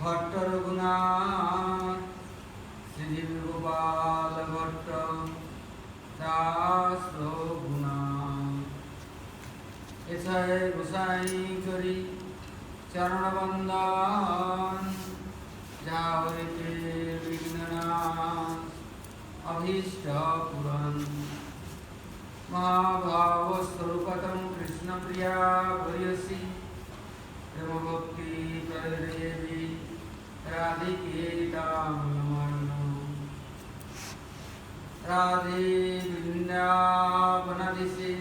भट्ट रघुनाथ श्री गोपाल भट्ट दास रघुनाथ ऐसा गोसाई करी चरण बंदन जावते विघ्ननाश अभीष्ट पुरन महाभाव स्वरूपतम कृष्ण प्रिया भयसी प्रेम भक्ति प्रदेवी राधिके राधे वृंदावनादिशे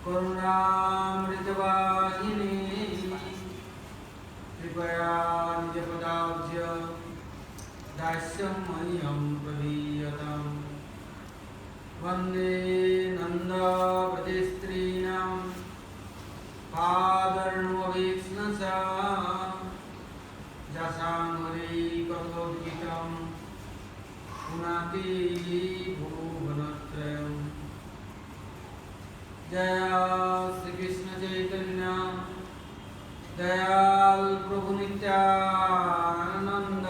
करुणामृतवाहिनी कृपया निजपदाब्ज दास्यं मह्यं प्रदीयताम् वन्दे नन्दप्रतिस्त्रीणां पादर्णुवीक्ष्णसा जसाङ्घ्रिकथोद्गीतं पुनाति भुवनत्रयम् जय श्री कृष्ण चैतन्य दयाल प्रभु नित्यानंद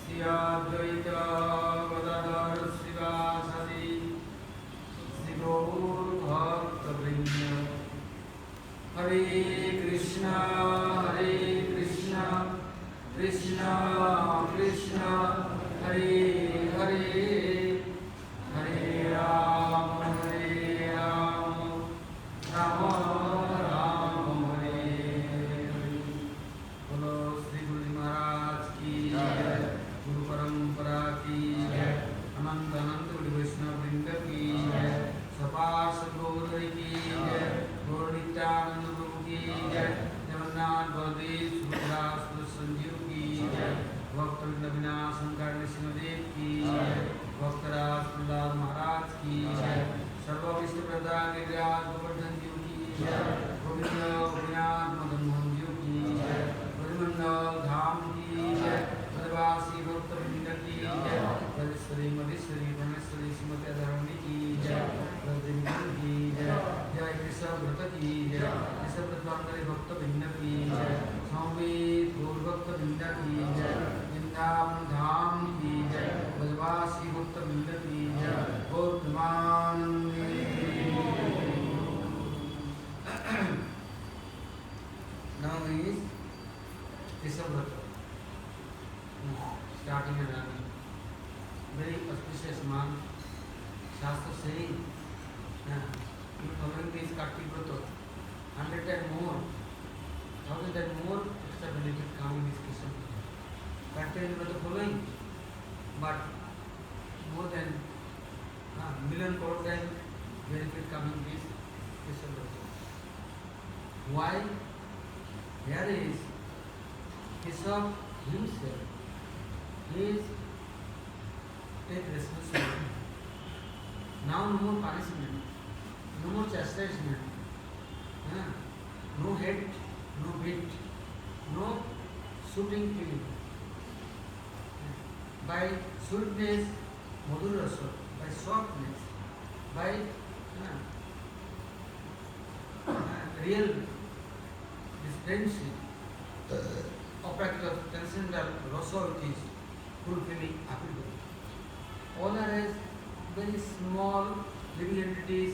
श्री अद्वैत गदाधर श्रीवासदि श्री गौर भक्तवृंद हरे कृष्ण कृष्ण कृष्ण हरे हरे हरे राम राम राम हरे हरे। बोलो श्री गुरु महाराज की जय, गुरु परंपरा की जय, अनंत अनंत गुरु वैष्णव वृंद की जय, सपार्ष गौर की जय, गौर नित्यानंद प्रभु की जय, जगन्नाथ बलदेव सुभद्रा संजीव की जय, भक्त वृंद विनाश शंकर नृसिंहदेव की जय, भक्तराज प्रहलाद महाराज की जय, सर्व विष्णु प्रदान गिरिराज गोवर्धन जी की जय, गोविंद गोपीनाथ मदन मोहन जी की जय, ब्रह्मंडल धाम की जय, ब्रजवासी भक्त वृंद की जय, ब्रजेश्वरी मधेश्वरी भुवनेश्वरी श्रीमती धरणी की जय, ब्रजदेवी की जय, जय कृष्ण व्रत की जय, कृष्ण व्रतांगरी भक्त वृंद की जय, स्वामी गौर भक्त वृंद की जय, वृंदावन धाम की जय, ब्रजवासी भक्त वृंद की जय, गौर प्रेमानंदे। Now is December, starting and running. Very auspicious month. Shastra saying, in following this Kartik Vrata, 100 and more, 1000 and more extra benefit come in this Krishna. Kartik Vrata following, but more than million crore time benefit coming in this Krishna Vrata. Why? Here is Keshav himself. He is take responsibility. Now no more punishment, no more chastisement, no hate, no beat, no shooting killing. By sweetness, madhur rasa, by softness, by real this friendship, of transcendental rasa which is fulfilling happy. All are as very small living entities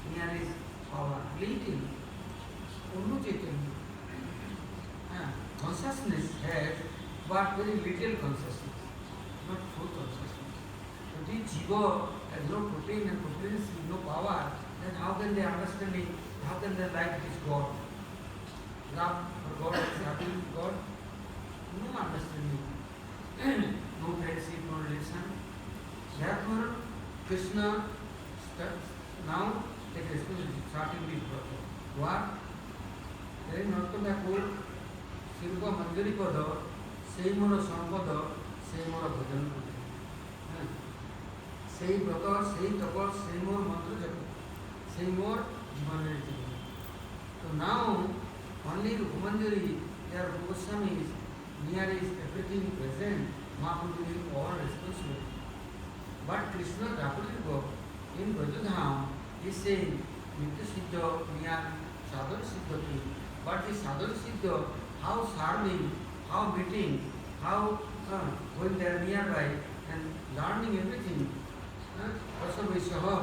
near his power, little, only Chaitanya. Consciousness has, but very little consciousness, not full consciousness. If the jiva has no protein and proteins with no power, then how can they understand it? How can they like this God? Love for God is happy with God? No understanding, no friendship, no relation. Therefore, Krishna now take responsibility, starting this brother. What? There is not to be called Sirva Manjari Pada, সেই মোর সম্পদ, সেই মোর ভজন করে, সেই ব্রত, সেই তপ, সেই মোর মন্ত্র জপ, সেই মোর জীবনের জীবন। So now only Rupamanjari, their Goswami is near is everything present, Mahaprabhu is all responsible. But Krishna Rapurigo in Brajadham is saying Nitya Siddha near Sadhana Siddha. But the Sadhana Siddha, how serving, how meeting, how going there nearby and learning everything. Rasa Vaisyaha,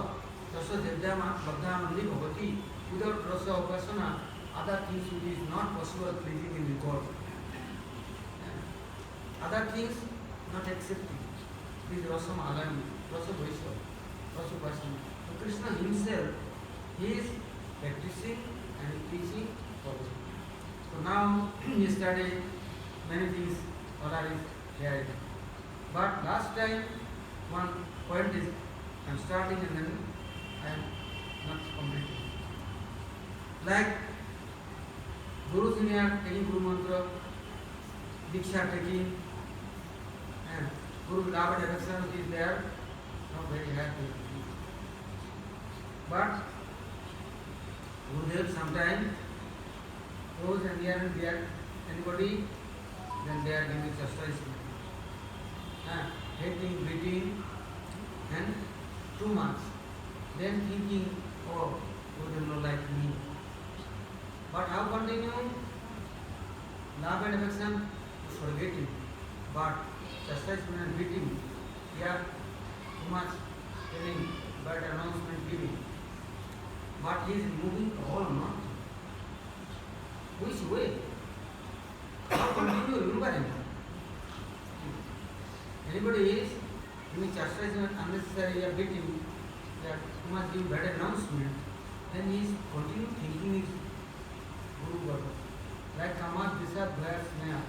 Rasa Devdama, Bhagdanandi Bhavati. Without Rasa Upasana, other things which is not possible pleasing in the God. Other things not accepting. This is Rasa Malani, Rasa Vaisyaha, Rasa Upasana. So Krishna himself, he is practicing and teaching Bhagavad. So now he studied many things, Ola is there. But last time, one point is, I am starting and then I am not completing. Like Guru Senior taking Guru Mantra, Diksha taking, and Guru Lava direction is there, not very happy. But Gurudev sometimes goes and here and there, anybody, then they are giving chastisement. Hating, beating, and too much. Then thinking, oh, Gurudev not like me. But how continue? Love and affection is forgetting. But chastisement and beating, yeah, too much telling, bad announcement giving. But he is moving all not. Which way? How continue remembering? Anybody is giving chastisement unnecessary or beating, that too much give bad announcement, then he is continue thinking his Guru Bhagavad. Like Kamad Disad Bhaya Sneha,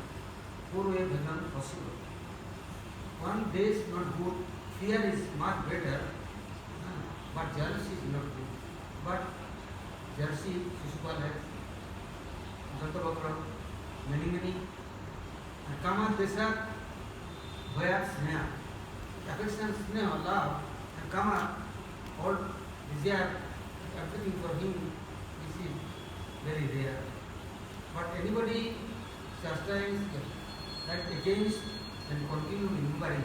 Purve Bhajan possible. One day is not good, fear is much better, but jealousy is not good. But jealousy, Shishupal has, Dantavakra, many. And Kamad Disad Bhaya Sneha, affection, Sneha, love, and Kama, all desire, everything for him, this is very rare. But anybody chastise that against and continue remembering.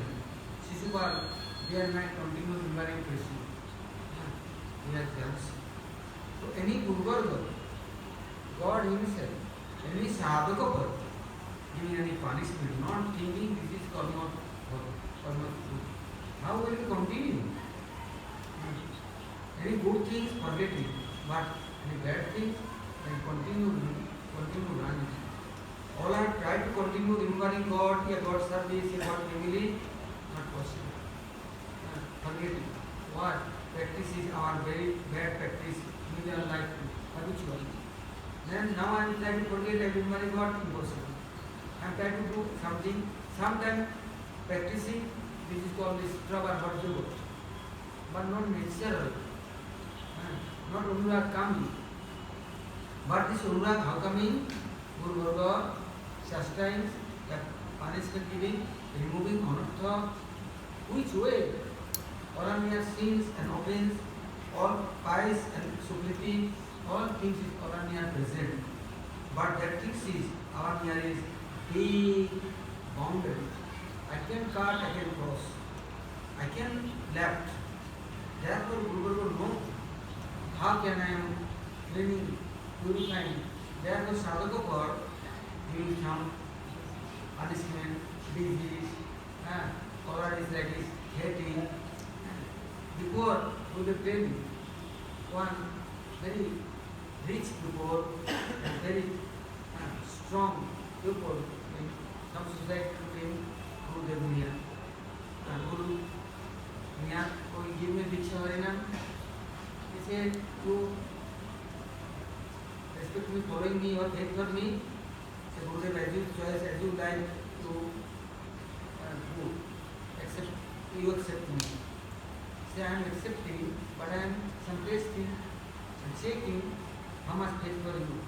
Shishupal, day and night continue remembering Krishna. He has jealousy. So any Guru, God himself, any sadhaka, giving any punishment, not thinking this is karma, how will we continue? Any good things forgetting, but any bad things then continue running. All I try to continue remembering God, God service, God family, not possible. Forgetting. What? Practice is our very bad practice, we are like habitual. Then now I am trying to forget and remembering God, impossible. I am trying to do something, sometimes practicing, this is called this Trava Bharjava, but not natural, not Anurag coming. But this Anurag how coming? Guru Bhargava sustains, punishment giving, removing anartha. Which way? All are mere sins and offense, all pies and sublimity, all things is all are mere present. But that thing is, our mere is big boundary. I can cut, I can cross, I can left. Therefore, Guru Bhargava knows how can I am cleaning, purifying. Therefore, sadhaka for giving some punishment, disease, or is like this, hating. Before, we will tell you, one very rich people and very strong people in some society came Guru Dev Miya. Guru Miya, give me Diksha Harinam. He said, you respect me, following me or hate for me. So Gurudev, as you choice, as you like to do, accept, you accept me. Say I am accepting, but I am some tasting and checking how much faith for you,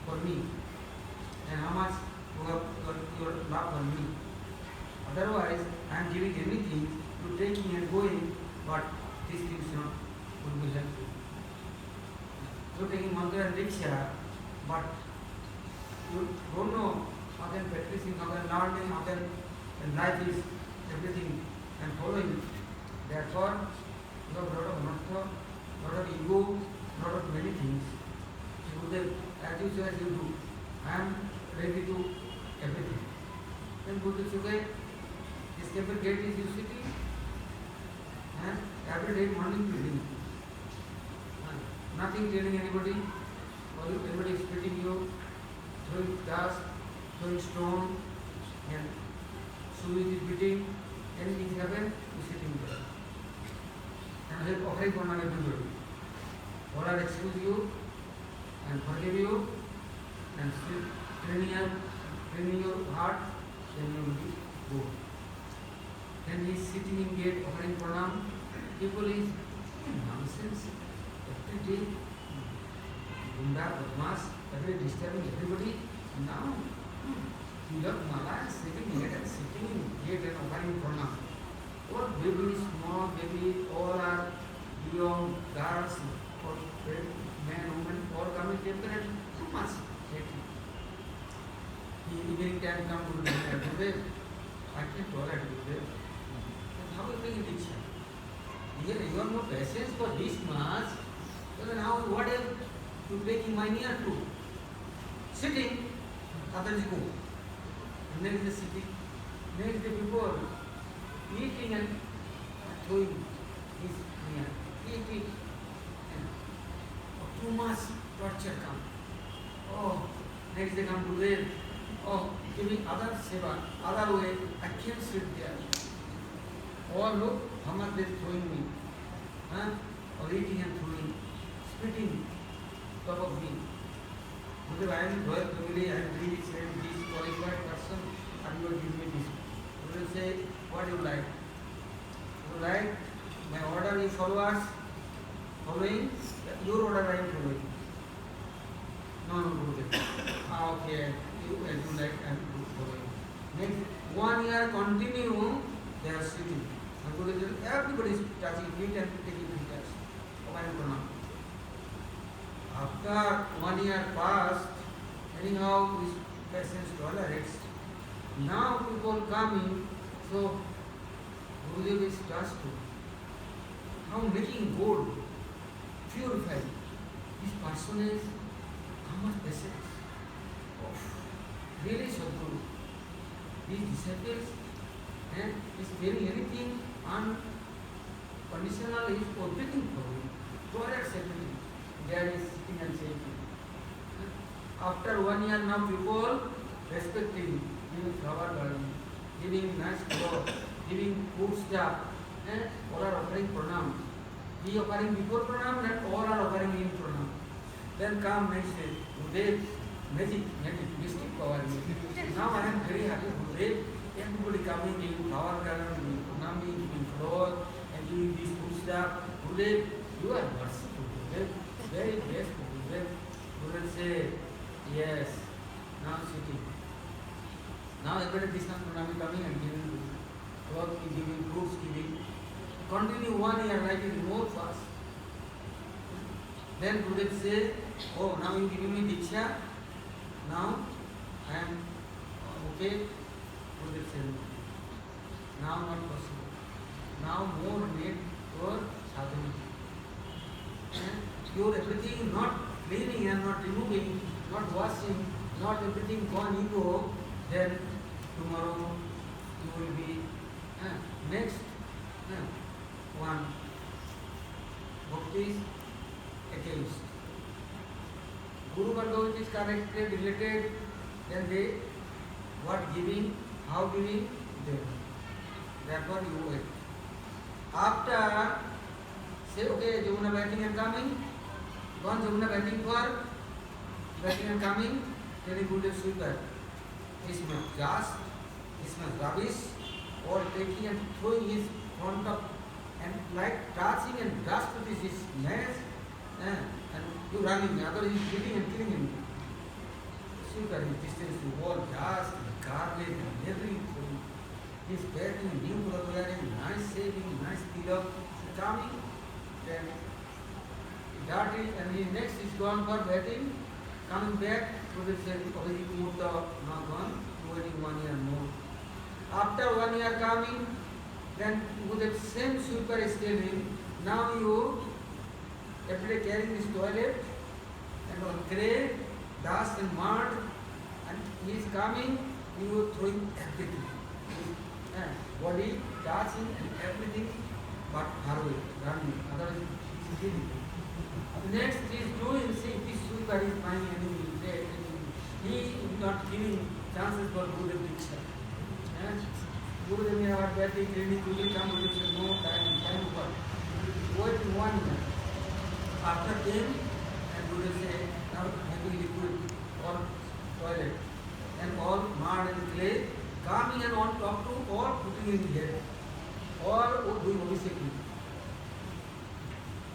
for me, and how much you have your love for me. Otherwise, I am giving anything to taking and going, but these things not would be helpful. So taking mantra and diksha, but you don't know how can practicing, how can learning, how can and life is everything and following. Therefore, you have a lot of anartha, lot of ego, lot of many things. Gurudev, as you say, as you do. I am ready to Then Buddha said, okay, this temple gate is you sitting, and every day morning cleaning. Nothing cleaning anybody, or everybody is spitting you, throwing dust, throwing stone, and sewage is beating, anything happen, you sitting there. And they offering for everybody. All are excuse you and forgive you and training your heart, then you will be good. Then he is sitting in gate offering pranam. People is nonsense. Every day, Gunda, Badmas, every day disturbing everybody. Now, Tilak Mala is sitting in gate and offering pranam. All baby, small baby, all are young girls, or men, women, all coming temple and too much. Evening time come to the today, I can't tolerate today. How will you take it? You have no patience for this much. So now what else to taking my near to? Sitting, others go. And then the sitting. Next the people eating and throwing his near. Eating and too much torture come. Oh, next they come to there. Oh, giving other seva, other way, I can't sit there. Or look, how much they throwing me. Or eating and throwing, spitting top of me. Because I am royal family, I am really saying this qualified person, and you will give me this. You will say, what do you like? You like my order you following? Your order I am following. No, Gurudev. Okay. You as you like and following. Next 1 year continue, they are sitting. Everybody is touching feet and taking pictures. After 1 year passed, anyhow this patience tolerates. Now people coming, so Gurudev is touched to. Now making gold, purified. This person is how much patience. Really Sadguru. These disciples and is telling anything unconditional is everything for him. Tolerates everything. There is sitting and saying. After 1 year now people respecting, giving flower garden, giving nice clothes, giving food stuff, and all are offering pranam. He offering before pranam and all are offering in pranam. Then come next day, Gurudev, magic, mystic power. Now I am very happy, Gurudev. Everybody coming in flower garden, in pranam, in clothes, and doing this food stuff. Gurudev, you are merciful, Gurudev. Very best, Gurudev. Gurudev say, yes, now sitting. Now everybody Krishna pranam coming and giving clothes, giving fruits, giving. Continue 1 year like it more fast. Then Gurudev say, oh, now you giving me Diksha. Now I am okay. Gurudev say, now not possible. Now more need for sadhana. And your everything not cleaning and not removing, not washing, not everything gone ego, then tomorrow you will be next one. Bhakti is against. Guru Varga is connected, related, then they what giving, how giving, they. Therefore you wait. After say okay, Jamuna batting and coming, one Jamuna batting for batting and coming, telling Gurudev sweeper, this much dust, this much rubbish, or taking and throwing his front up and like touching and dust with his mess, and you running, other is beating and killing him. Sweeper is distance to all dust, garbage and everything. He's getting new wearing, nice shaving, nice pillow, coming, then dirty, and the next is gone for bathing, coming back, Gurudev said, already Murta not gone, waiting 1 year more. After 1 year coming, then Gurudev same sweeper is telling, now you every day carrying this toilet and on clay, dust and mud, and he is coming you are throwing everything. Body, touching and everything, but hurry, running. Otherwise, it is easy. Next is doing, see, this super is my enemy, dead enemy. He is not giving chances for Gurudev Diksha. Gurudev may have that day training, Gurudev come, Gurudev said, no time for. Wait 1 year. After them, and Gurudev said, now heavy liquid or toilet and all mud and clay coming and on top to or putting in the head or doing obesity.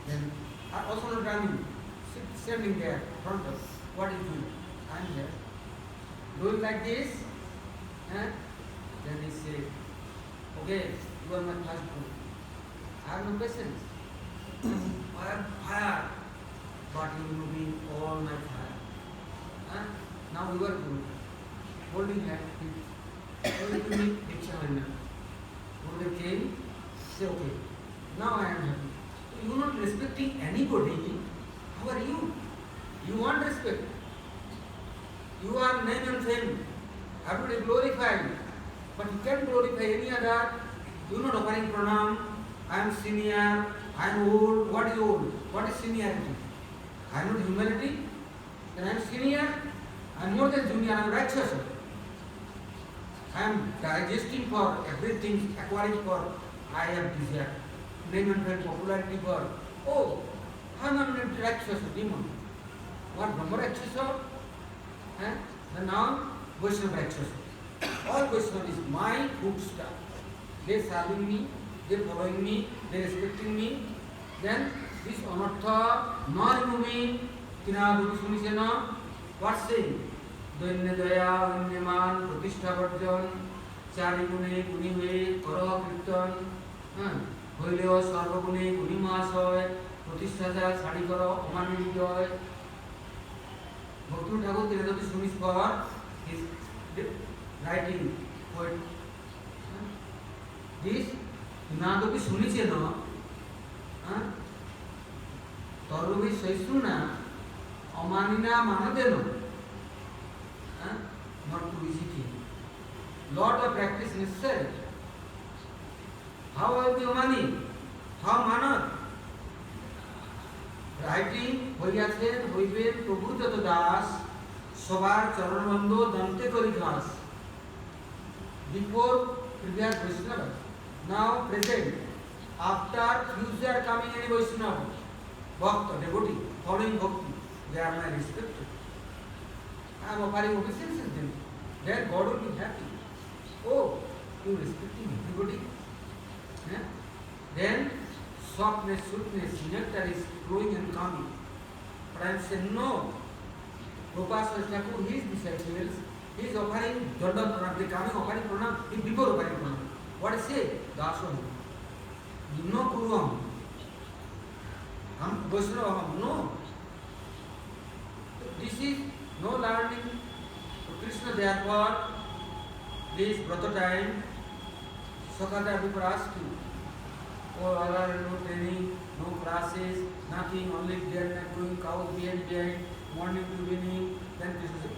Then also not running, standing there, front of what is doing? I am here. Doing like this, then he said, okay, you are my first guru. I have no patience. I am fire, but you will be all my fire. Now you are good. Holding hand, only to me, Diksha Harina. Gurudev came, say, okay, now I am happy. You are not respecting anybody. How are you? You want respect. You are name and fame. Everybody glorified. But you can't glorify any other. You are not offering pranam. I am senior. I am old. What is old? What is seniority? I am not humility. Then I am senior. I am more than junior. I am righteous. I am digesting for everything, acquiring for I have desire. Name and fame, popularity for, oh, I am not righteous demon. What Brahma righteous? And now Vaishnava righteous. All Vaishnava is my good stuff. They serving me, they following me, they respecting me. Then this anartha, no removing, kinadu sunisena, what saying? Dainya daya, vinyaman, pratishtha varjan, chari gune, guni hue, karo kirtan, হইলেও সর্বগুণে গুণিমাস হয় প্রতিষ্ঠা যায় ছাড়ি করো অমানিত হয় ভক্তি ঠাকুর ত্রিনাথ সুমিস for his writing poet this Trinath কি শুনিছে না তরবি সহিষ্ণু না অমানিনা মানদেন not too easy thing. Lot of practice necessary. How will be money? How manner? Writing, হইয়াছেন হইবেন প্রভু যত দাস সবার চরণবন্ধ দন্তে করি ঘাস. Before previous Vaishnava, now present, after future coming any Vaishnava, Bhakta, devotee, following Bhakti, they are my respected. I am offering obeisance to them. Then God will be happy. Oh, you respecting everybody. Then softness, sweetness, nectar is flowing and coming. But I am saying no. Prabhupada Thakur, his disciples, he is offering Danda Pranam. They coming offering Pranam, he before offering Pranam. What is say? Dasam. No Kuruam. Vaishnava, no. This is no learning. Krishna therefore, this Brata time, Sakata people ask you, oh, Allah, no training, no classes, nothing, only day and night doing cows behind, morning to evening, then Krishna said,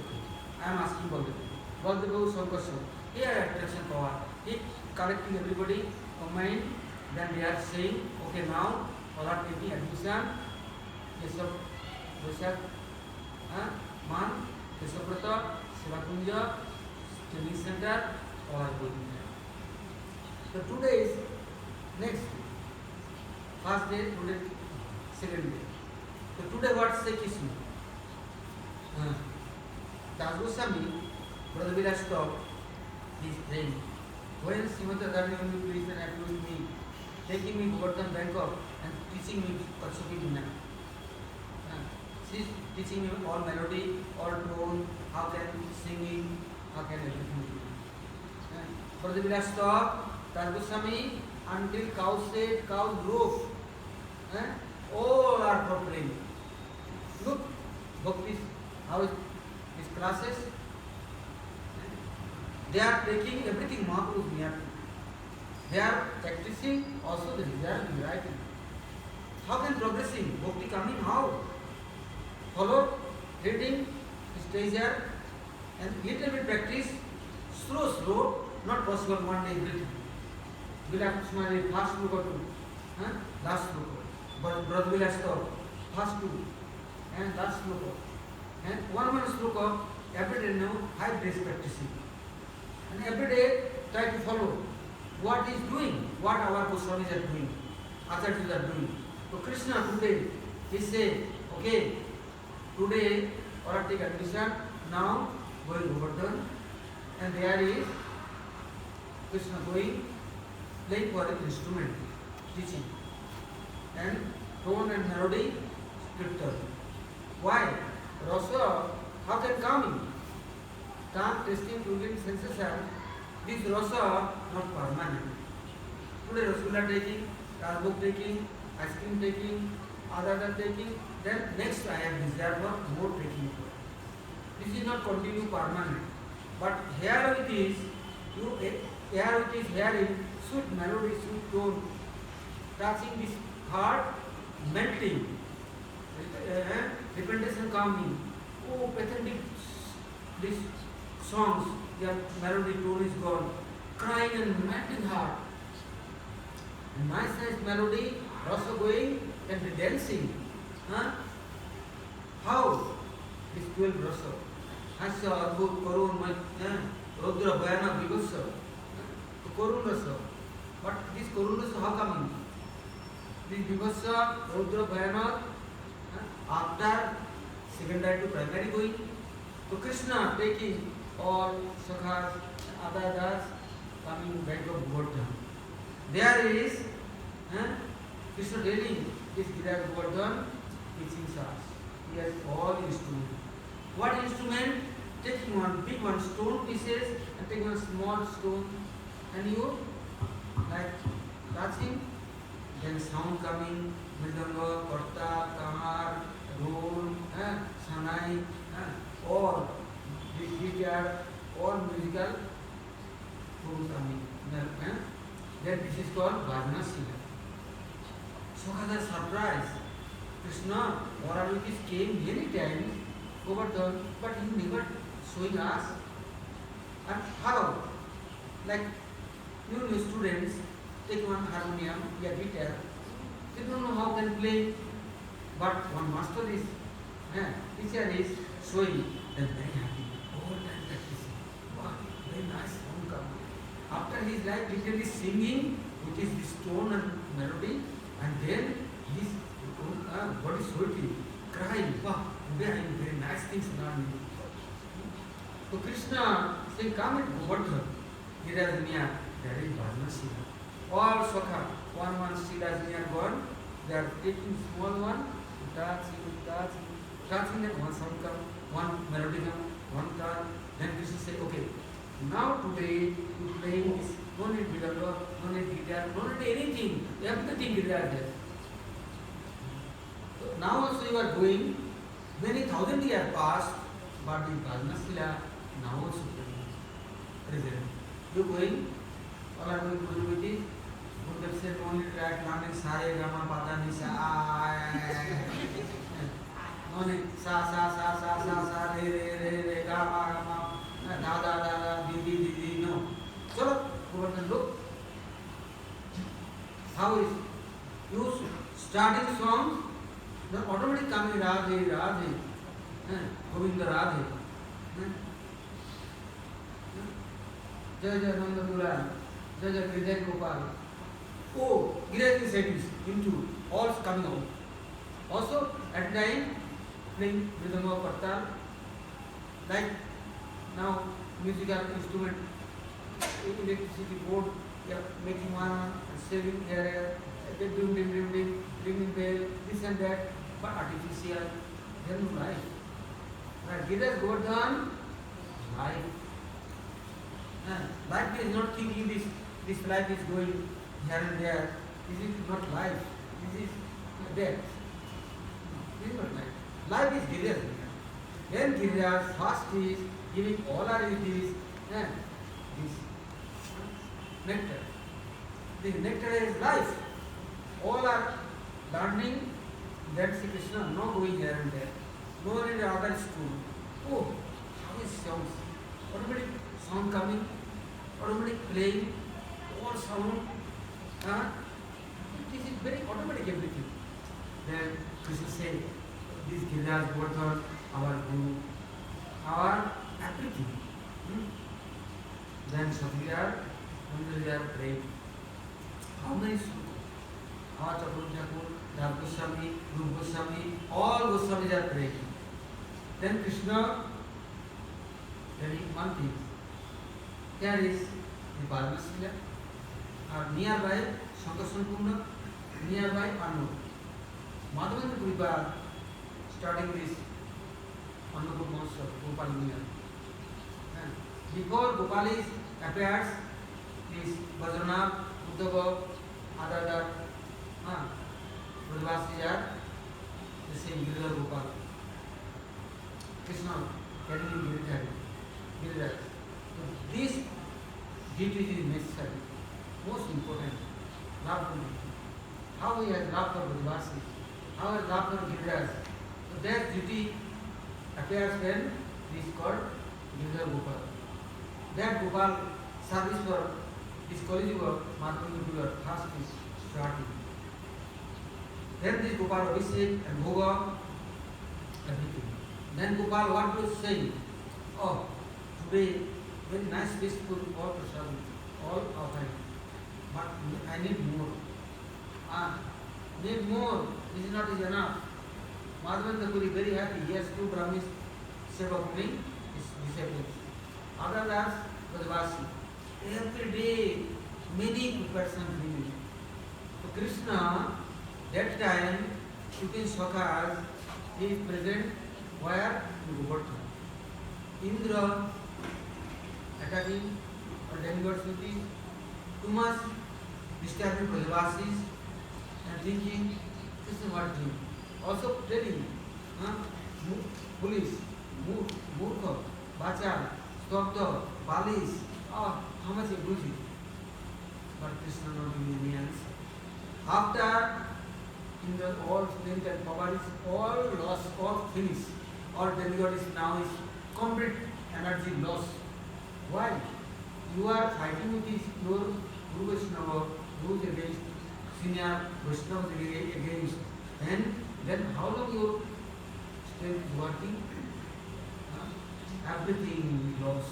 I am asking Baldev. Baldev goes Sankasha. Here attraction power. He collecting everybody, combined, then they are saying, okay, now, all are taking admission, Keshav, Vaishak, Man, Keshavrata, Sivakunja, Training Center, all are going there. So today is next day. First day, today, second day. So today what say Krishna? Das Goswami, Brother Vilas talk, he is praying. When Srimati Radharani pleased and accused me, taking me to Govardhan Bangkok and teaching me Kachaki Vina. She is teaching me all melody, all tone, how can singing, how can everything do. Brother Vilas talk, Das Goswami, until cows said, cows roof, all are for playing. Look, Bhakti, how is his classes? They are taking everything Mahaprabhu's near. They are practicing, also the desire is writing. How can progressing? Bhakti coming how? Follow, reading, stager, and little bit practice, slow, not possible one day everything. Bila Krishna fast sloka to, last sloka. But Brajvila stop, fast to, and last sloka. And one sloka, every day now, 5 days practicing. And every day try to follow what is doing, what our Goswamis are doing, Acharyas are doing. So Krishna today, he said, okay, today, or take admission, now going Govardhan, and there is Krishna going, playing for an instrument, teaching, and tone and melody, kirtan. Why? Rasa, how can come? Tongue, tasting, feeling, sensation, this rasa not permanent. Today Rasgulla taking, Rajbhog taking, ice cream taking, other taking, then next I have desire for more taking. This is not continue permanent. But here it is, here it is hearing sweet melody, sweet tone, touching this heart, melting, repentation coming. Oh, pathetic, these songs, their melody tone is gone, crying and melting heart. And nice melody, also going and dancing. How? This 12 rasa. Hasya, Adbhut, Karun, Rudra, Bhayana, Vibhasa. Karun rasa. But this Karun rasa how coming? This Vibhasa, Rudra, Bhayana, after secondary to primary going. So Krishna taking all Sakhas, Adadas, coming back of Govardhan. There is Krishna telling this Giriraj Govardhan teaching us. He has all instruments. What instrument? Taking one big one stone pieces and taking one small stone, and you like touching, then sound coming, mridanga, karta, kamar, dhol, sanai, all guitar, all musical tools coming. Then this is called Bhajana Sila. Sokhas are surprised. Krishna, Moralities came many times, Govardhan, but he never showing us. And how? Like new students take one harmonium, a guitar, they don't know how can play, but one master is, teacher is showing, then very happy, all time practicing. Wow, very nice sound come. After he is like literally singing, which is this tone and melody, and then his body sweating, crying, wow, very nice things learning. So Krishna said, come and Govardhan. Giriraj near, there is Bhajana Sila. All Sakha, one Sila is near gone, they are taking small one, touching them, one sound come, one melody come, one turn. Then Krishna said, okay, now today you playing this, no need mridanga, no need guitar, no need anything, everything Giriraj has. So now also you are going, many thousand years passed, but the Bhajana Sila now also present. You going, all are going with it. Gurudev said only track learning Sare Gama Pada Nisa. No need sa re Gama da di no. So Govardhan look. How is you starting song? Then automatically coming Radhe, Govinda Radhe. Jai Jai Nanda Dula, Jai Jai Giriraj Gopal. Oh, Giriraj is into all coming out. Also at night playing mridanga, kartal, like now musical instrument, electricity board, making one, saving here, ringing bell, this and that, but artificial, there is no life. Right, Giriraj Govardhan, life. Life is not thinking this life is going here and there. This is not life. This is death. This is not life. Life is Giriraj. Then Giriraj first is giving all our duties and this nectar. The nectar is life. All are learning, then Sri Krishna not going here and there. No in other school. Oh, how it sounds. Automatic sound coming, automatic playing, all sound. This is very automatic everything. Then Krishna said, this Giriraj Govardhan, our Guru, our everything. Then Sathya, Mandirya prayed. How many slokas? Our Chakur Thakur, Das Goswami, Rup Goswami, all Goswamis are praying. Then Krishna telling one thing. Here is the Varanasi, nearby Sankarshan Kunda, nearby Annu. Madhavendra Puripad starting this Annapur Mahotsav, Gopal Mila. Before Gopalis appears, is Bhadranath, Uddhava, Adadar, Brajavasis are the same Giriraj Gopal. Krishna carrying Giriraj. So this duty is necessary, most important. Love for me. How he has love for Brajavasis, how he has love for Giriraj. So that duty appears when he is called Giriraj Gopal. That Gopal service for this college work, Madhavendra first is starting. Then this Gopal Abhishek and Bhoga, everything. Then Gopal what was saying? Oh, today very nice, peaceful, all prasad, all offering. But I need more. Need more. This is not enough. Madhavendra Puri very happy. He has two Brahmins, seva coming, his disciples. Other than Brajavasi. Every day, many persons visit. So Krishna, that time, shooting Sakhas, he is present where? In Govardhan. Indra attacking or demigod cities, too much disturbing Brajavasis and thinking, Krishna what doing? Also telling, police, Murkha, Bachar, Stobda, Balis, how much you lose it? But Krishna not giving any answer. After in the all strength and power is all lost, all finished, all demigod is now is complete energy lost. Why? You are fighting with your Guru Vaishnava, who is against senior Vaishnava against, and then how long your strength is working? Everything is lost.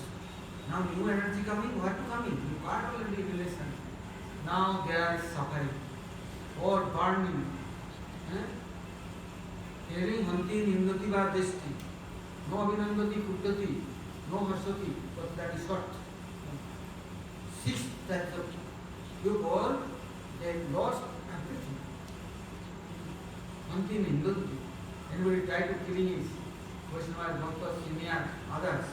Now new energy coming, what to coming? You got already relation. Now there is suffering, or burning. Hearing Hanti Nindati va Desti, no Abhinandati Kuddati, no Harsati, but that is what? 6 types of you all, they lost everything. Hanti Nindati. Anybody try to killing his Vaishnava, Bhakta, senior, others.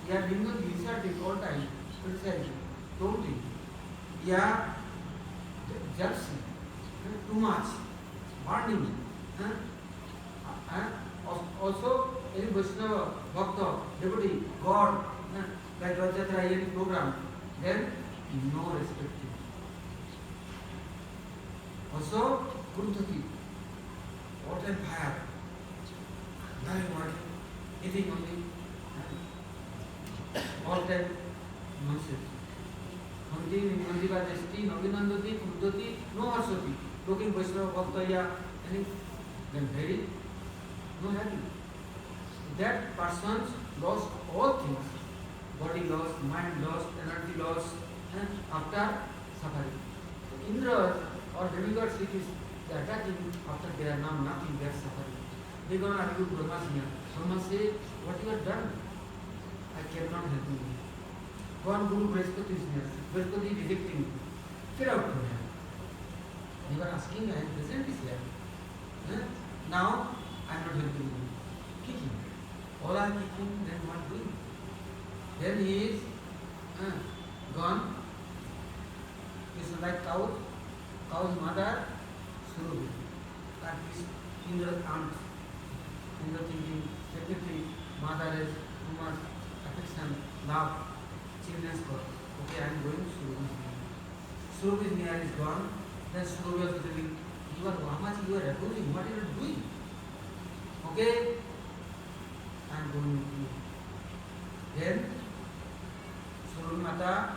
They are doing the research all time, criticizing, totally. They are jealousy, too much, burning. Also, any Vaishnava, Bhakta, devotee, God, like Rajatra, any program, then no respect. Also, Kurutati, what and fire, nothing working, eating only. All time nonsense. Hanti va Desti, Navinandati, Kuddati, no Harsati. Looking Vaishnava Bhaktaya, any then very no happy. That person lost all things. Body lost, mind lost, energy lost, and after suffering. So Indra or demigod cities, they are attacking after they are now nothing, they are suffering. They are going to argue Brahma here. Brahma say, what you have done? I cannot help you. One Guru Brihaspati is there. Brihaspati is rejecting you. Get out from here. They were asking, I am present is here. Now, I am not helping you. Kicking. All are kicking, then what doing? Then he is gone. He is like cow. Cow's mother, Surubi. That is Indra's aunt. Indra thinking, definitely mother is too much affection, love, children's God. Okay, I am going to Surubi is near is gone. Then Surubi was telling, you are how much you are opposing, what you are doing? Okay, I am going with you. Then Surabhi Mata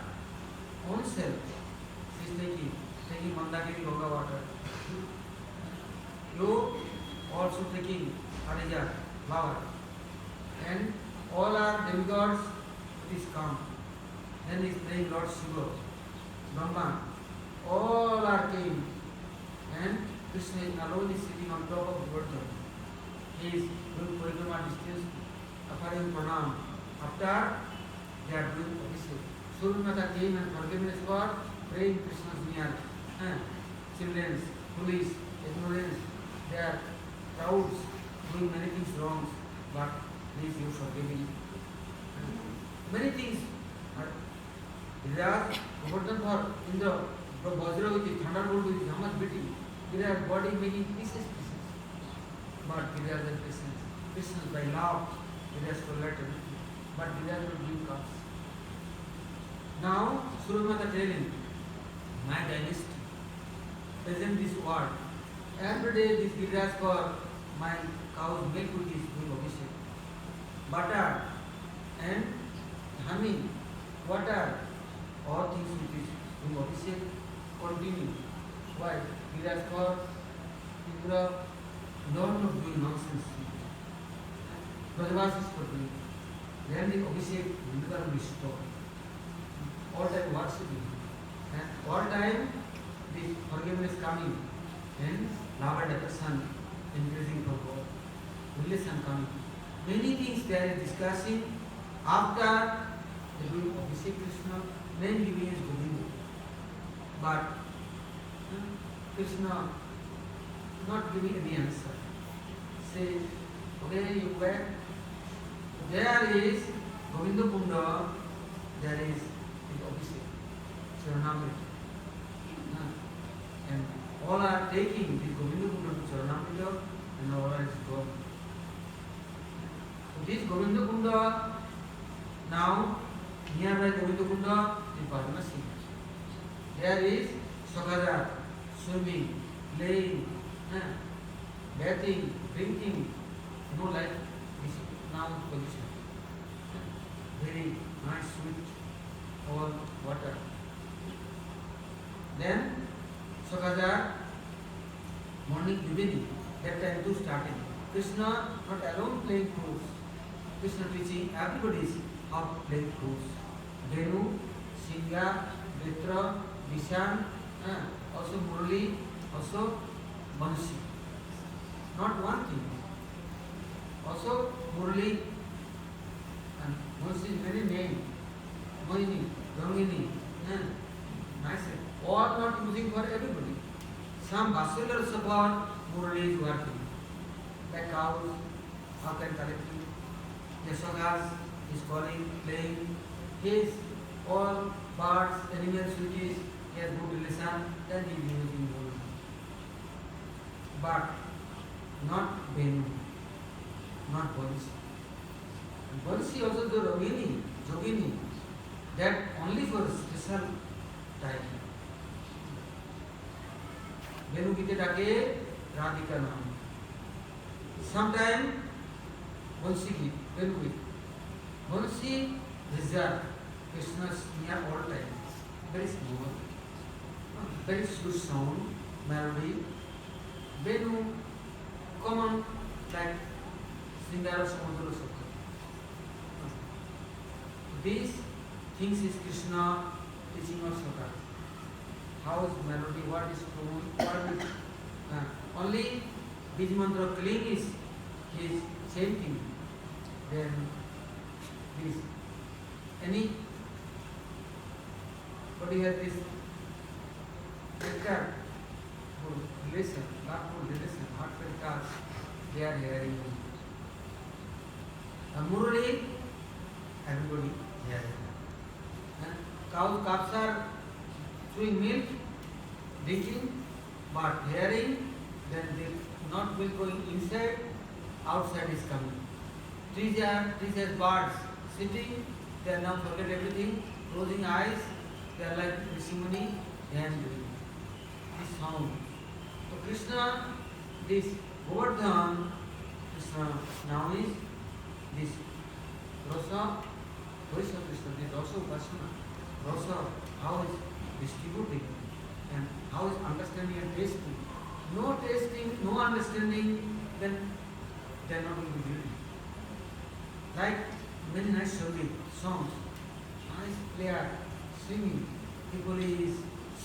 own self, she is taking Mandakini Ganga water. You also taking Harija flower. And all are demigods, it is come. Then he is praying Lord Shiva, Brahma, all are came. And Krishna is alone is sitting on top of Govardhan. He is doing Parikrama distance, offering pranam. After they are doing Abhishek. Surya Mata came and forgiveness for praying Krishna's near. Children, police, ignorance, they are crowds doing many things wrong, but please you forgive me. Many things. Giriraj, Govardhan for Indra, Vajra with it, thunderbolt with it, how much beating. Giriraj body making pieces. But Giriraj has patience. Patience by love, Giriraj tolerate everything. But Giriraj will give cause. Now, Surya Mata telling, my dynasty, present this world. Every day this Giriraj for my cows milk with is doing Abhishek. Butter and honey, water, all things which is doing Abhishek continue. Why? Giriraj for Indra, none of doing nonsense. Brajavas is for doing. Then the Abhishek Indra will stop. All time worshipping. And all time the forgiveness coming. And love and affection increasing for God. Relation coming. Many things they are discussing after the doing Abhishek Krishna, then he is Govinda. But Krishna not giving any answer. Says, okay, you went. There is Govinda Kunda, there is the Abhishek, Charanamrita. And all are taking the Govinda Kunda to Charanamrita and all are gone. So this Govinda Kunda, now nearby Govinda Kunda is Varanasi. There is Sakada, swimming, playing, bathing, drinking, no life. This is now position. Very nice, sweet, all water. Then Sakada, morning, evening, that time too starting. Krishna not alone playing flutes. Krishna teaching everybody how to play flutes. Venu, Singha, Mitra, Nishan, also Murali, also Bansi. Not one thing. Also Murali and Bansi is very name. Mohini, Rangini, nice. All not using for everybody. Some bachelor support Murali is working. Like cows, how can collecting. Yashodas is calling, playing. His all birds, animals which is he has good relation, then he is using Murali. But not Venu, not Bansi. Bansi also the Ragini, Jogini, that only for special time. Venu Gite Dake Radhika Nam. Sometime Bansi Git, Venu Git. Bansi reserved Krishna's near all time. Very small, very sweet sound, melody. Venu common like Sringara Samudra Sakha. These things is Krishna teaching us Sakha. How is melody, what is tone, what is only Bij Mantra killing is his same thing. Then this any but you have this picture for relation, not for relation, heartfelt cars, they are hearing. Murali, everybody hearing. Cows, calves are chewing milk, drinking, but hearing, then they not milk going inside, outside is coming. Trees as birds sitting, they are now forget everything, closing eyes, they are like Rishimuni, and this sound. So Krishna, this Govardhan, Krishna now is this Rasa Vaishnava Krishna, the Rasa Upasana, Rasa, how is distributing and how is understanding and tasting. No tasting, no understanding, then they are not going to be beauty. Like many nice songs, nice player, singing, people is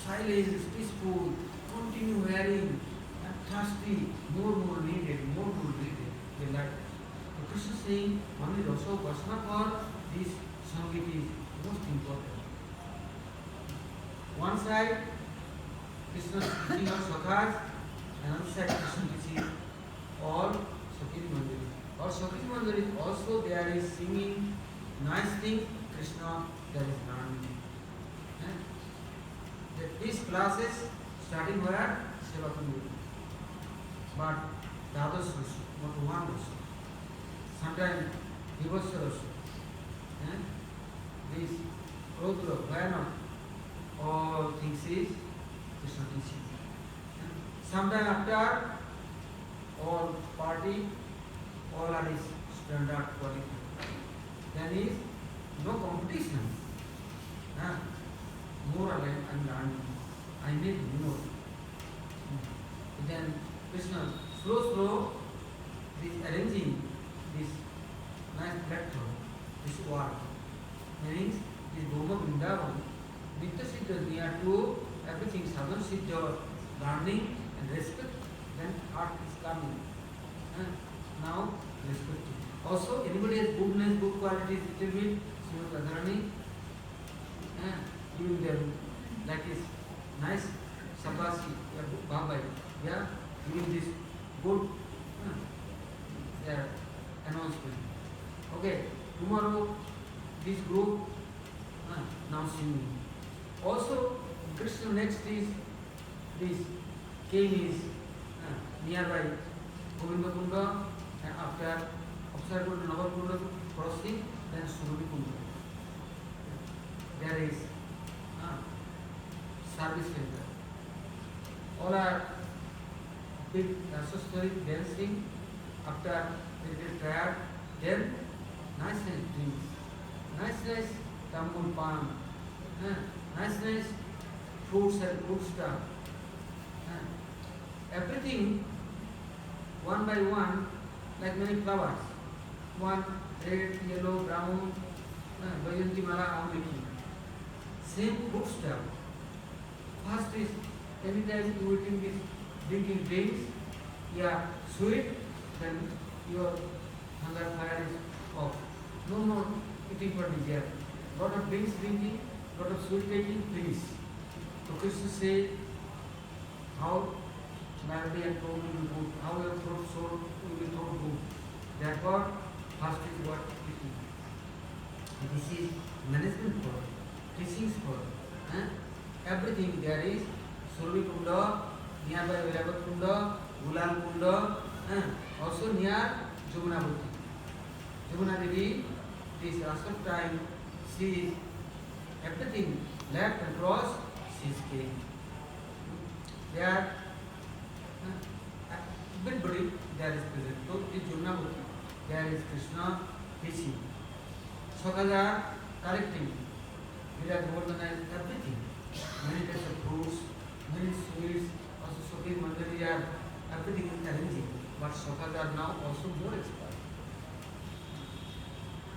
silent, peaceful, continue hearing, and thirsty, more needed, more needed. They like. So Krishna is saying, only Rasa Upasana for this Sangit is most important. One side, Krishna is teaching of Sakhas, another side, Krishna teaching all Sakiri Mandiri. Or Sakiri Mandiri also there is singing nice thing, Krishna there is learning. These classes starting where? Sevakundi. But the others also, not one also. Sometimes Vivasya also. This Rudra, Vayana, all things is Krishna teaching. Sometime after all party, all are is standard quality. Then is no competition. More I am learning. I need more. Then Krishna slow is arranging this nice platform, this work. Means this Goma Vrindavan, Nitya Siddha near to everything, Sadhana Siddha, learning and respect, then heart is coming. Now respect. Also, anybody has goodness, good qualities, little bit, Srimati Radharani, giving them like this nice Sabasi, Babai, giving this good announcement. Okay, tomorrow this group now singing. Also, Krishna next is this king is nearby Govinda Kunda, and after Upsara Kunda, Navakunda crossing, then Surabhi Kunda. There is service center. All are big associated dancing. After they get tired, then nice drinks, nice tambul pan, nice fruits and good stuff. Everything one by one, like many flowers. One red, yellow, brown, Vajanti Mala, Amriki. Same good stuff. First is anytime you eating this drinking drinks, sweet, then your hunger fire is off. No more eating for desire. Lot of drinks drinking, lot of sweet taking, please. So Krishna said, how melody and tone will be good, how your throat soul will be throat good. Therefore, first is what eating. This is management for, teachings for. Everything there is Surabhi Kunda, nearby Velavat Kunda, Gulal Kunda, also near Jamunavati. Jamuna Devi, this Rasa time, she is everything left and cross, she is king. There, everybody there is present. So, in Jamunavati, there is Krishna teaching. Sakaja correcting. Virat Govardhana is everything. Many types of fruits, many sweets, also Sokhi Mandari are everything is arranging. But Sokhas are now also more expert.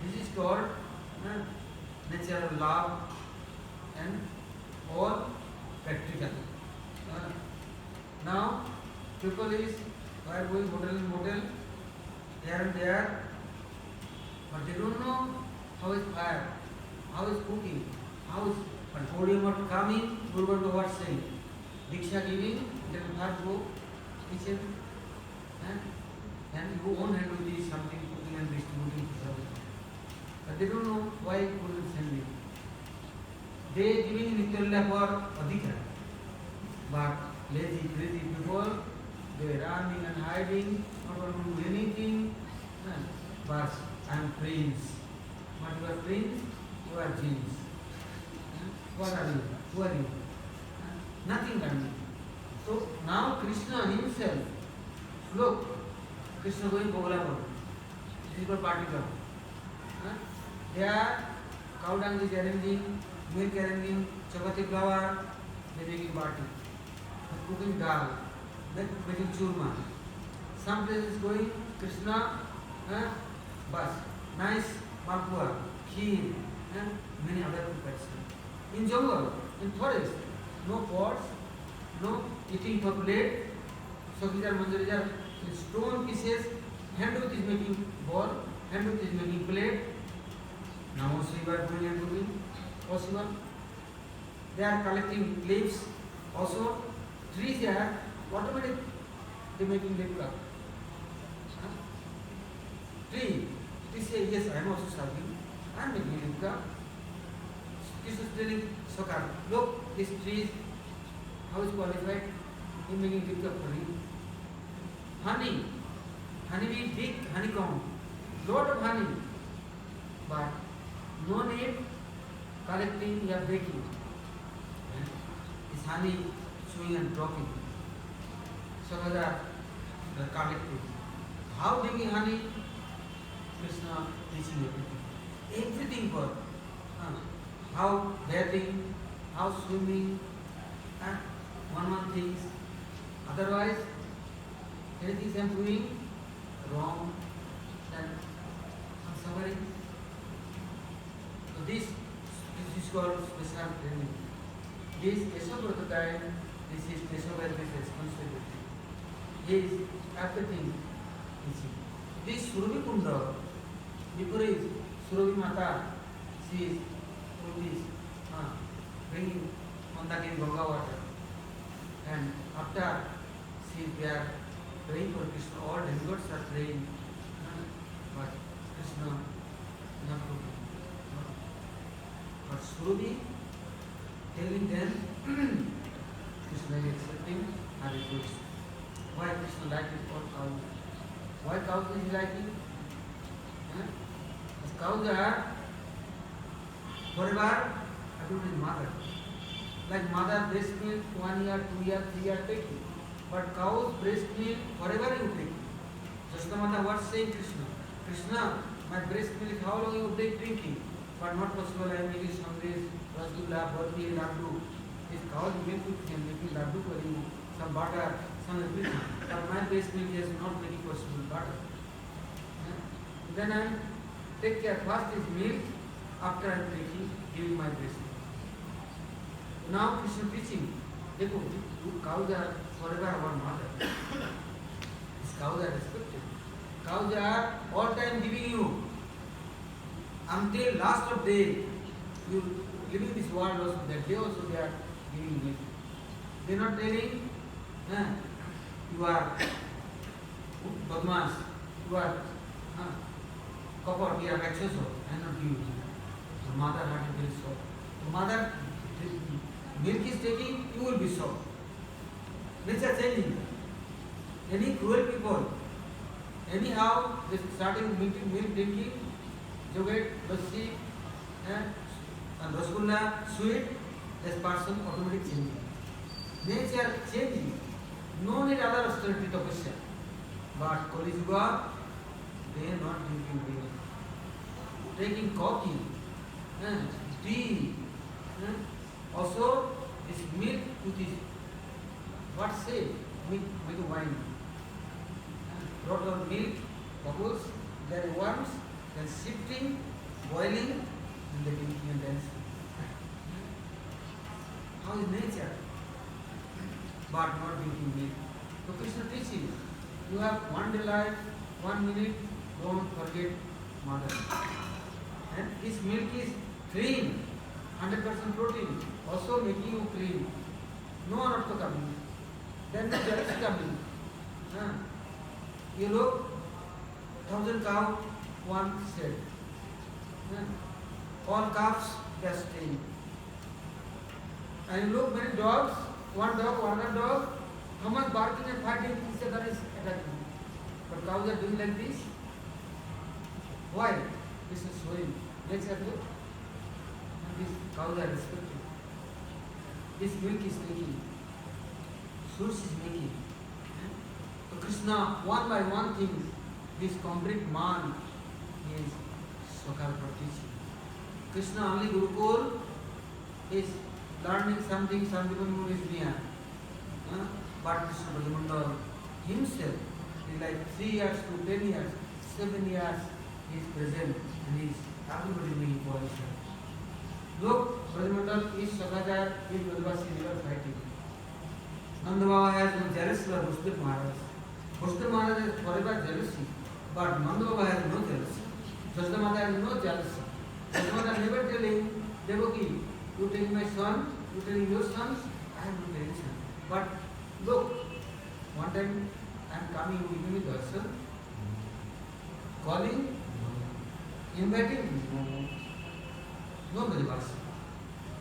This is called nature of love and all practical. Now people is are going hotel, here and there, but they don't know how is fire, how is cooking, how is but podium of coming, Guru Bhagavad saying, Diksha giving, then first go kitchen, and you own hand with this something cooking and distributing to service. But they don't know why Guru is sending. They giving Nityalaya for Adhikar. But lazy, crazy people, they running and hiding, not going to do anything. But I am prince. But you are prince, you are genius. What are you? Who are you? Nothing can be. So now Krishna himself, look, Krishna going Bogla. This is called party ground. They are cow dung is arranging, milk arranging, chapati flour, they making party. Cooking dal, making churma. Some places going Krishna, bus, nice malpua, kheer, and many other preparations. In jungle, in forest, no pots, no eating for plate. So these are manjaris in stone pieces. Handuk is making ball, handuk is making plate. Now also you are doing and doing possible. They are collecting leaves. Also, trees are automatic. They making leaf cup. Tree say yes, I am also serving. I am making leaf cup. This is telling Sokar. Look, this tree how is qualified? He making leaf cup for you. Honey, honey means big honeycomb, lot of honey, but no need collecting or baking. This honey chewing and dropping. So that the collecting. How making honey? Krishna teaching everything. Everything for how bathing, how swimming, and one things. Otherwise, anything I am doing wrong, then I am suffering. So this is called special training. This Keshav time, this is Keshav responsibility. He is everything teaching. This Surabhi Kunda, before is Surabhi Mata, she is bringing Mandakini Ganga water. And after she is there praying for Krishna, all demigods are praying. But Krishna not looking. But Surabhi telling them Krishna is accepting her request. Why Krishna liking all cows? Why cows is liking? As cows are forever adult in mother. Like mother breast milk 1 year, 2 year, 3 year taking. But cows breast milk forever you take. Jastamata what saying Krishna? Krishna, my breast milk how long you take drinking? But not possible, I am making some days, rasgulla, barfi, laddu. These cows milk with them, making laddu for you, some butter, some everything. But my breast milk is not very possible butter. Then I take care first is milk, after I am taking, giving my breast milk. Now Krishna teaching, देखो, cows are forever our mother. These cows are respected. Cows are all time giving you. Until last of day, you living this world also, that day also they are giving milk. They are not telling, you are badmash, you are copper, we are access of, I not give you. The mother heart will so. The mother milk is taking, you will be so. Nature changing. Any cruel people, anyhow, they starting milk drinking, yogurt, lassi, and rasgulla, sweet, this person automatically changing. Nature changing. No need other austerity tapasya. But Kali Yuga, they are not drinking milk. Taking coffee, tea, also this milk which is what say? Make wine. Brought on milk, bubbles, then worms, then shifting, boiling, and then drinking and dancing. How is nature? But not drinking milk. So Krishna teaching, you have one day life, 1 minute, don't forget mother. And this milk is clean, 100% protein, also making you clean. No anartha coming. Then the judge is coming. You look, 1,000 cow, one shed. All calves, they are staying. And you look many dogs, one dog, another dog, how much barking and fighting each other is attacking. But cows are doing like this. Why? This is showing. Let's have look. These cows are respected. This milk is taking. Source is making. So Krishna, one by one thing, this complete man is Sokar teaching. Krishna only Gurukul is learning something, Sandipan is near. But Krishna Brajamandal himself is like 3 years to 10 years, 7 years he is present and he is everybody making coalition. Look, Brajamandal is Sakhajar, is Brajavasi never fighting. Nanda Baba has no jealousy for Vasudev Maharaj. Vasudev Maharaj has forever jealousy, but Nanda Baba has no jealousy. Jashoda Mata has no jealousy. Jashoda Mata never telling Devaki, you take my son, you take your sons, I have no tension. But look, one time I am coming, you give me darshan, calling, inviting, no Brajavasi.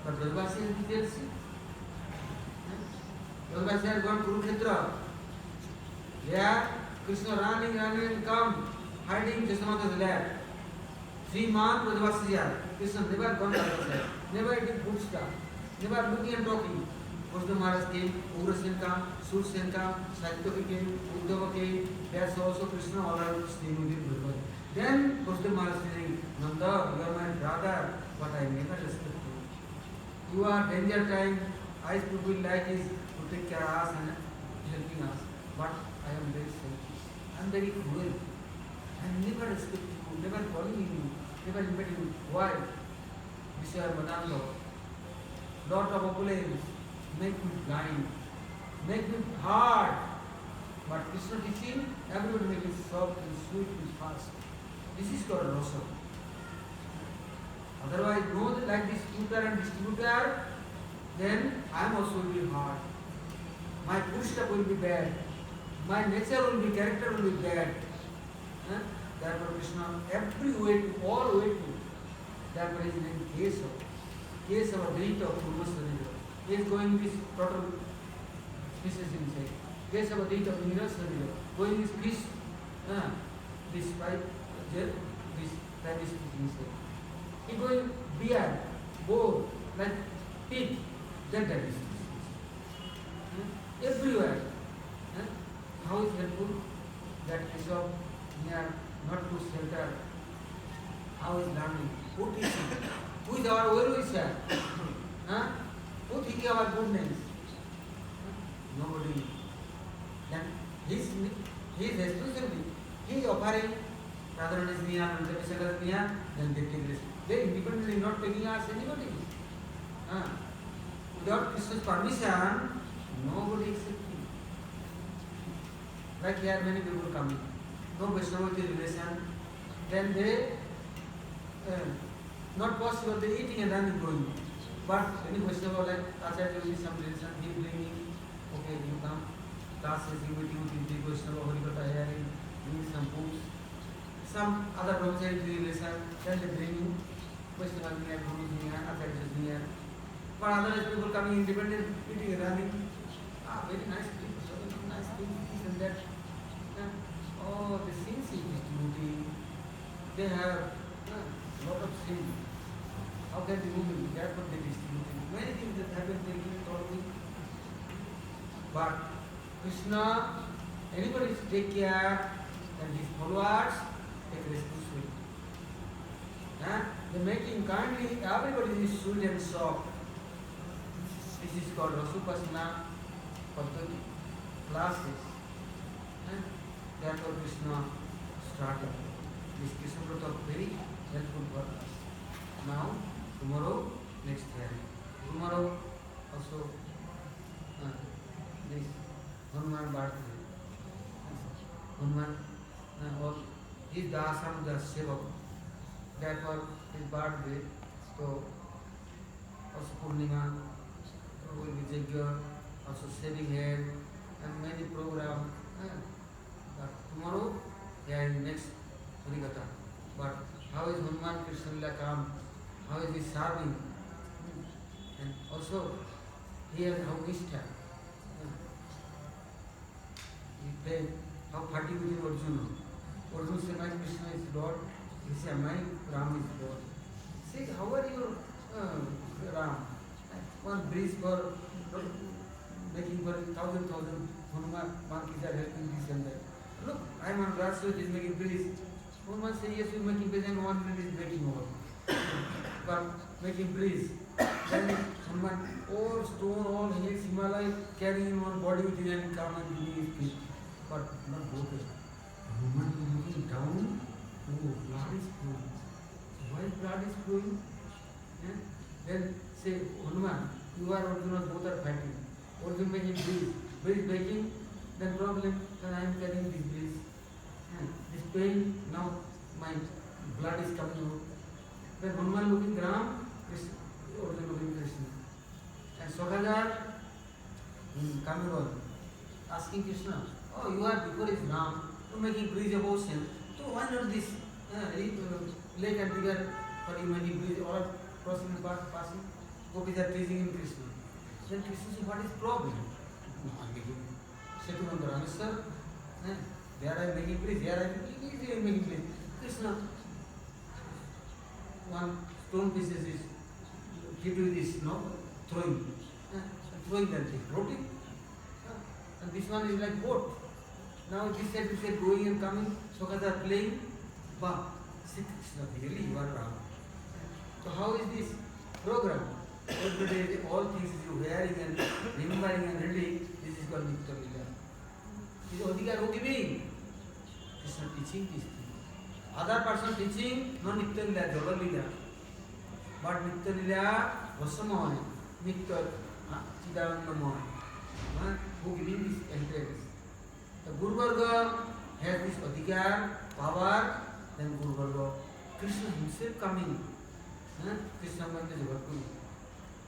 But Brajavasi has jealousy. Brajavasi has gone to Kurukshetra. There, Krishna running and come, hiding Jashoda Mata's lap. 3 months Brajavasi are. Krishna never gone outside, never eating food stuff, never looking and talking. Vasudev Maharaj came, Ugrasen came, Sursen came, Satyaki came, Uddhava came. That's also Krishna all are staying with him. Then Vasudev Maharaj saying, Nanda, you are my brother, but I never respect you. You are danger time. I people like is to take care of us and helping us. But I am very selfish. I am very cruel. I never respect you, never calling you, never inviting you. Why? Vishaya Madanga, lot of opulence, make me blind, make me hard. But Krishna teaching, everybody make it soft and sweet and fast. This is called rasa. Otherwise, no like distributor and distributor, then I am also will be hard. My food stuff will be bad. My nature will be, character will be bad. Therefore Krishna, every way to, all way to. Therefore his name Kesava. Kesava, Dita of Purvasarira. He is going this total pieces inside. Kesava, Dita of Nirasarira. Going this piece, this pipe, this rabbit inside. He going beard, boar, like pig, that is. Everywhere. How is helpful? That Kesava, near not to shelter. How is learning? Who teaching? Who is our well-wisher? Who thinking our goodness? Nobody. Then his responsibility. He offering Radharani is near, Nandavishaka is near, then they take this. They independently not taking us anybody. Without Krishna's permission, nobody accepts him. Like here many people coming. No Vaishnavati relation, then they not possible, they eating and running going. But any Vaishnava like Acharya will be some relation, he bringing, okay, you come, classes, you meeting with the Vaishnava, Harikatha hearing, bring some books, some other brahmachari relation, then they bring you, Vaishnava near, Guru near, Acharya near. But other people coming independent, eating and running, very nice people, so nice things, this and that. Oh, the sins is distributing. They have a lot of sin. How can they remove it? Therefore they distributing. Many things that happen, they give totally. But Krishna, anybody take care and his followers take responsibility. They make him kindly, everybody is sweet and soft. This is called Rasupasana Paddhati, classes. Therefore Krishna started. This Krishna Vrata very helpful for us. Now, tomorrow, next hearing. Tomorrow also this Hanuman birthday. Hanuman, his Dasam, the Sevak. Therefore his birthday, so also Purnima, will be Jagya, also saving head, and many programs. But tomorrow, they are in next Harikatha. But how is Hanuman Krishna Lila come? How is he serving? And also, here how Nishtha. He played how party with Arjuna. Arjuna said, my Krishna is Lord. He said, my Ram is Lord. Say, how are you, Ram? One bridge for making for 1,000 Hanuman monkeys are helping this and that. Look, I am on grass, so it is making bridge. Hanuman says, yes, you are making bridge and 1 minute is breaking over. but making breeze. Then Hanuman, all stone, all hills, Himalaya, carrying him on body with him and come and give his feet. But not broken. Hanuman is looking down. Oh, blood is flowing. Why blood is flowing? Yeah? Then say, Hanuman, you are Arjuna, both are fighting. Arjuna making breeze. Breeze making, then problem, then I am carrying this breeze. Yeah? This pain, now my blood is coming out. Then Hanuman looking Ram, Arjuna looking Krishna. And Sakhajar coming on, asking Krishna, oh, you are before is Ram, you are making breeze about him. So why not this lake and bigger for you making breeze, all crossing and passing? Gopis are teasing him Krishna. Then Krishna says, what is problem? No, I am making Setu sir. There I am making breeze, here I am making breeze. Krishna, one stone pieces is give you this, no? Throwing that thing, floating. And this one is like boat. Now this side going and coming, Sokas are playing. Wow, see Krishna, really you are Ram. So how is this program? Every day all things you hearing and remembering and reading, this is called Nitya Lila. This is Adhikar who giving? Krishna teaching this thing. Other person teaching, no Nitya Lila, Jala Lila. But Nitya Lila, Vasamoy, Nitya Chidanandamoy. Who giving this entrance? The Guru Varga has this Adhikar, power, then Guru Varga. Krishna himself coming. Krishna Manda Jagatguru.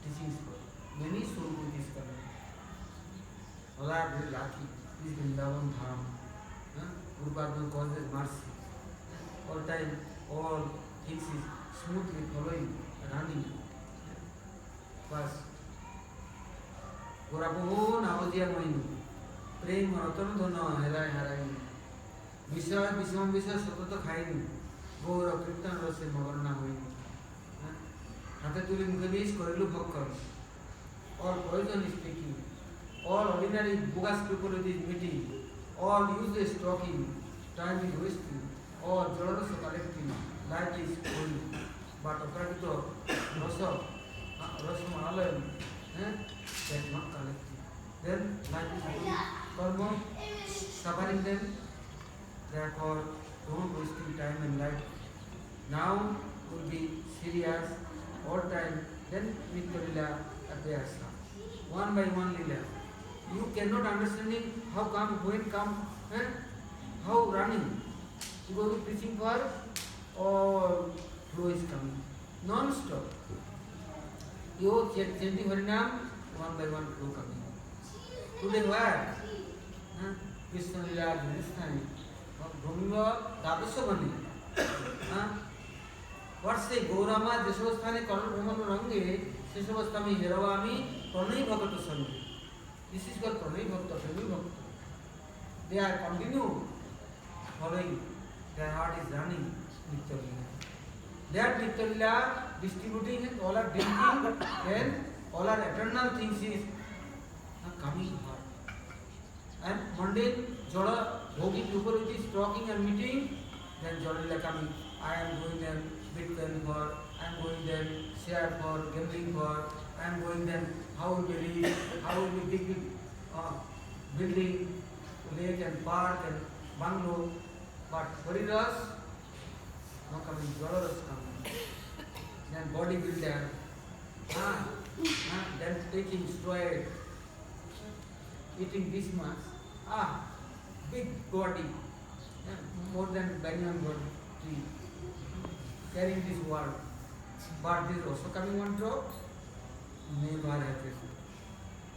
Teaching is for many Surupu is coming. All are very lucky. This Vrindavan Dham. Guru Varga causes mercy. All time, all things is smoothly following, running. But Gorapo Navajia Moinu. Praying Ratan Dona, Harai Harai. Visa, Visam Visa Sotota Kainu. Gora Kirtan Rose Mavarna Hoinu. হাতে তুলে মুখে বেশ করিল ভক্ষণ all poison is taking, all ordinary bogus people is meeting, all useless talking, time is wasting, all journals are collecting, life is full, but aprakito rasa malayan that not collecting, then life is full, karma suffering them, therefore don't wasting time and life. Now will be serious all time, then Nitya Lila appears. One by one Lila. You cannot understanding how come, when come, how running. You go to preaching for, or flow is coming. Non-stop. You chanting Harinam, one by one flow coming. Today where? Krishna Lila, Hindustani. Bhumiva, Dabasavani. What say Gaurama Jeshavasthane Karna Brahman Range, Seshavasthami Hiravami, Pranay Bhakata Sange. This is called Pranay Bhakta, Pranay Bhakta. They are continue following, their heart is running Nitya Lila. They are Nitya Lila distributing and all are drinking, then all are eternal things is coming heart. And mundane Jada, Bhogi people which is talking and meeting, then Jada Lila coming. I am going them Bitcoin for, I am going them share for, gambling for, I am going them how we believe, how we big building, lake and park and bungalow, but Haridas, no coming, Jalaras coming, then bodybuilder, then taking steroid, eating this much, big body, more than banyan body tree. Carrying this world, but this is also coming one drop, never happens.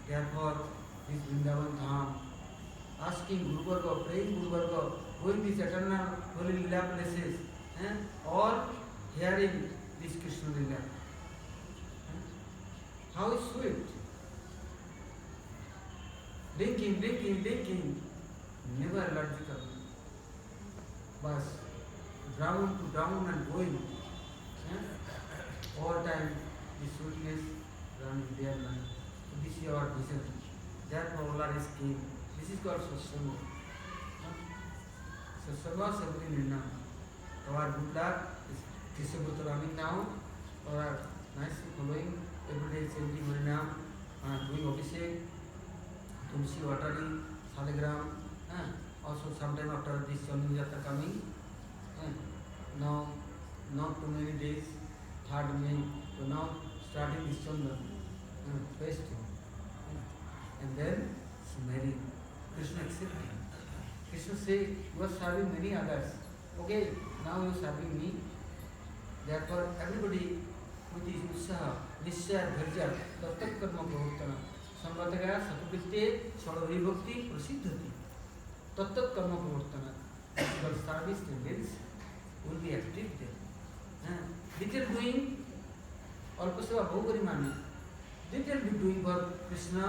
Therefore, this Vrindavan Dham, asking Guru Varga, praying Guru Varga, going these eternal holy Lila places, or hearing this Krishna Lila. How sweet! Drinking, never allergical. But down to down and going. All time the sweetness running their life. So this is our vision. Therefore all are scheme. This is called Satsanga. Satsanga Sabri Nirnam. Our good luck is Krishna running now. or are nicely following every day chanting Harinam, doing Abhishek, Tulsi watering, Saligram. Also sometime after this Chandra Jatra coming, now not too many days, 3rd May, so now starting this Chandra festival. And then marry. Krishna accepted. Krishna say, you are serving many others. Okay, now you are serving me. Therefore, everybody with his utsaha, nishya, dharja, tattak karma pravartana, samvatagaya satapritye salavibhakti prasiddhati. Tattak karma pravartana. Your service tendency will be active there. Little doing, alpasava bhogari mani. Little be doing for Krishna,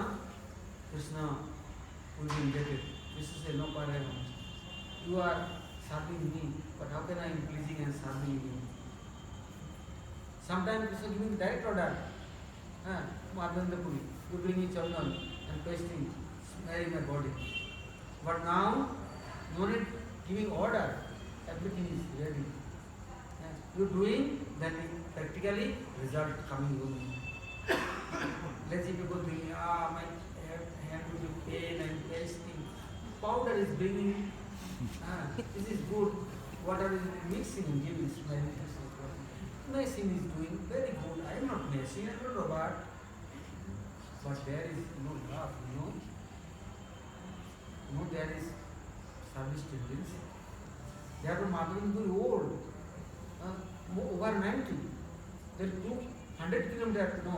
Krishna will be indebted. Krishna says, no Parayam. You are serving me, but how can I be pleasing and serving you? Sometimes Krishna giving direct order. Madhandapuri, you bring me chandan and pasting, smearing my body. But now, no need giving order. Everything is ready. You doing, then practically result coming only. Let's say people doing, my hand will be pain and pasting. Powder is bringing, this is good. Water is mixing and giving smelling. Messing is doing very good. I am not messing, I am not robot. But there is no love, no, there is service tendency. Therefore, Madhavan is very old, over 90. There is 200 kilometers, no,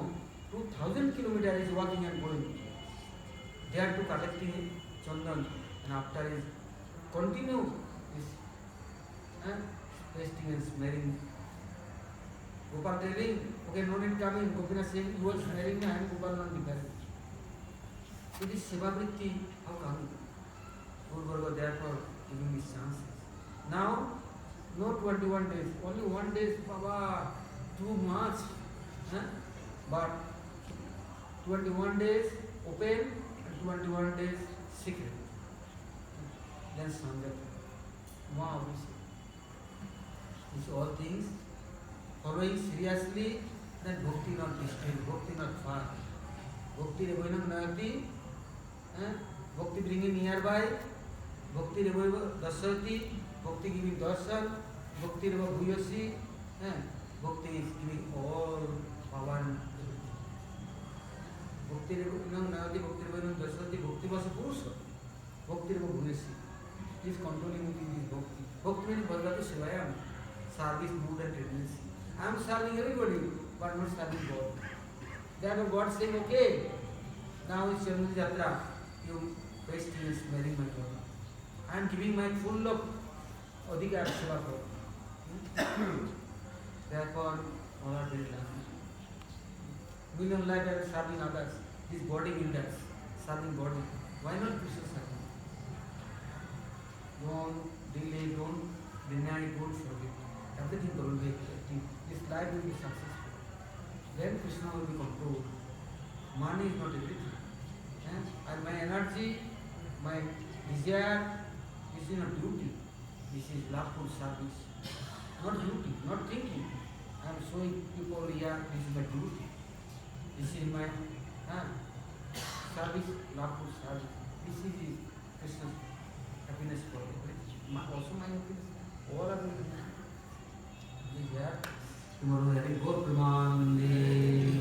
2000 kilometers is walking and going. They are to collecting chandan, and after is continue is tasting and smelling. Gopal telling, okay, no need coming. Gopinath saying, you are smelling me, I am Gopal not different. It is Shivavritti, how come? Guru therefore giving these chances. Now, no 21 days, only 1 day, Baba, too much. But 21 days open and 21 days secret. Then Sandhya. Wow, these all things following seriously, then bhakti not distant, bhakti not far. Bhakti revoinam nayati, bhakti bringing nearby, bhakti revoiva dasati, bhakti giving darshan, bhakti reva bhuyasi, bhakti is giving all power. Bhakti revoinam nayati, bhakti revoinam dasati, bhakti vasa purusha, bhakti reva bhuyasi. He is controlling within this bhakti. Bhakti means Bhagavata Shivayam, service, mood and tendency. I am serving everybody, but not serving God. Therefore God saying, okay, now it's Chandra Jatra, you waste and smelling my body. I am giving my full of adhikar seva for. Therefore, all are very lucky. Million life are serving others. This body index, serving body. Why not Krishna serving? Don't delay, don't deny, don't forget. Everything will be active. This life will be successful. Then Krishna will be controlled. Money is not everything. And my energy, my desire, this is not duty. This is loveful service. Not duty, not thinking. I am showing people here, this is my duty. This is my service, loveful service. This is Krishna's happiness for me. Also my happiness. All of it. Tomorrow, Hari Gaur Premanande.